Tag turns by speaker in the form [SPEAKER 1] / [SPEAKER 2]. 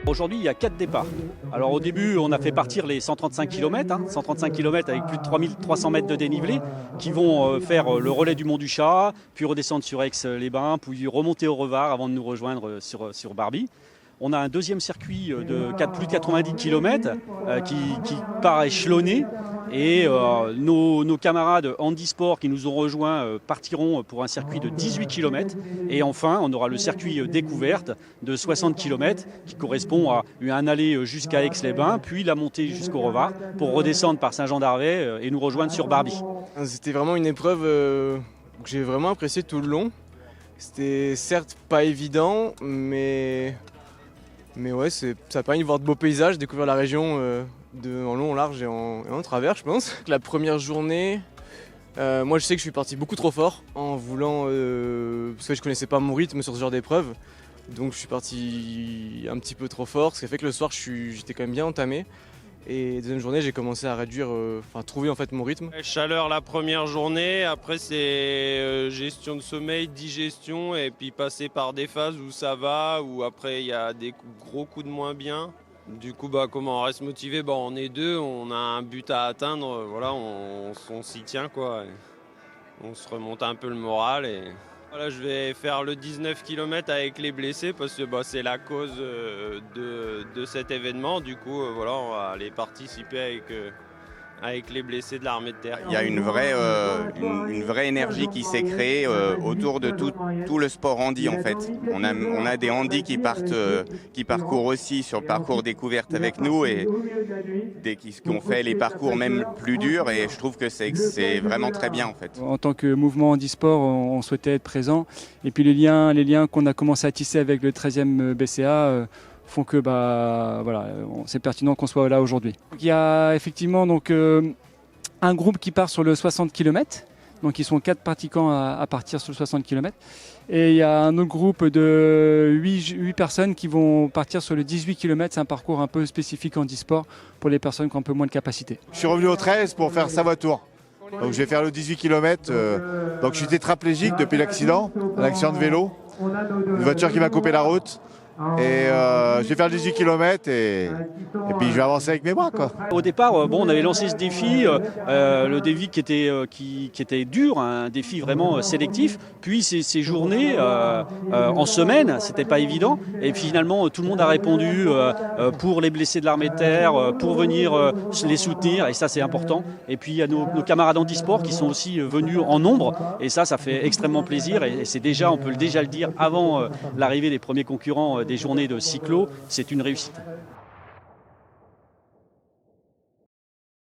[SPEAKER 1] Aujourd'hui, il y a 4 départs. Alors au début, on a fait partir les 135 km, 135 km avec plus de 3300 mètres de dénivelé, qui vont faire le relais du Mont du Chat, puis redescendre sur Aix-les-Bains, puis remonter au Revard avant de nous rejoindre sur Barbie. On a un deuxième circuit de plus de 90 km qui part échelonné. Et nos camarades handisport qui nous ont rejoints partiront pour un circuit de 18 km. Et enfin, on aura le circuit découverte de 60 km qui correspond à un aller jusqu'à Aix-les-Bains, puis la montée jusqu'au Revard pour redescendre par Saint-Jean-d'Arvey et nous rejoindre sur Barbie.
[SPEAKER 2] C'était vraiment une épreuve que j'ai vraiment appréciée tout le long. C'était certes pas évident, mais ouais, ça a permis de voir de beaux paysages, découvrir la région en long, en large et en travers, je pense. La première journée, moi je sais que je suis parti beaucoup trop fort en voulant, parce que je connaissais pas mon rythme sur ce genre d'épreuve. Donc je suis parti un petit peu trop fort, ce qui a fait que le soir j'étais quand même bien entamé. Et deuxième journée, j'ai commencé à réduire, trouver en fait mon rythme.
[SPEAKER 3] Chaleur la première journée, après c'est gestion de sommeil, digestion, et puis passer par des phases où ça va, où après il y a des gros coups de moins bien. Du coup, comment on reste motivé, on est deux, on a un but à atteindre, voilà, on s'y tient quoi. On se remonte un peu le moral et voilà, je vais faire le 19 km avec les blessés parce que c'est la cause de cet événement. Du coup, voilà, on va aller participer avec les blessés de l'armée de terre.
[SPEAKER 4] Il y a une vraie énergie qui s'est créée autour de tout le sport handi en fait. On a des handis qui parcourent aussi sur le parcours découverte avec nous et qui ont fait les parcours même plus durs et je trouve que c'est vraiment très bien en fait.
[SPEAKER 5] En tant que mouvement handisport, on souhaitait être présent et puis les liens qu'on a commencé à tisser avec le 13e BCA font que c'est pertinent qu'on soit là aujourd'hui. Il y a effectivement un groupe qui part sur le 60 km, donc ils sont 4 pratiquants à partir sur le 60 km, et il y a un autre groupe de 8 personnes qui vont partir sur le 18 km, c'est un parcours un peu spécifique handisport pour les personnes qui ont un peu moins de capacité.
[SPEAKER 6] Je suis revenu au 13 pour faire Savoie-Tours. Donc je vais faire le 18 km, donc je suis tétraplégique depuis l'accident, un accident de vélo, une voiture qui m'a coupé la route. Et je vais faire 18 km et puis je vais avancer avec mes bras quoi.
[SPEAKER 1] Au départ, on avait lancé ce défi, le défi qui était dur, un défi vraiment sélectif. Puis ces journées en semaine, c'était pas évident. Et finalement, tout le monde a répondu pour les blessés de l'armée de terre, pour venir les soutenir. Et ça, c'est important. Et puis il y a nos camarades handisport qui sont aussi venus en nombre. Et ça fait extrêmement plaisir. Et c'est déjà, on peut déjà le dire, avant l'arrivée des premiers concurrents des journées de cyclo, c'est une réussite.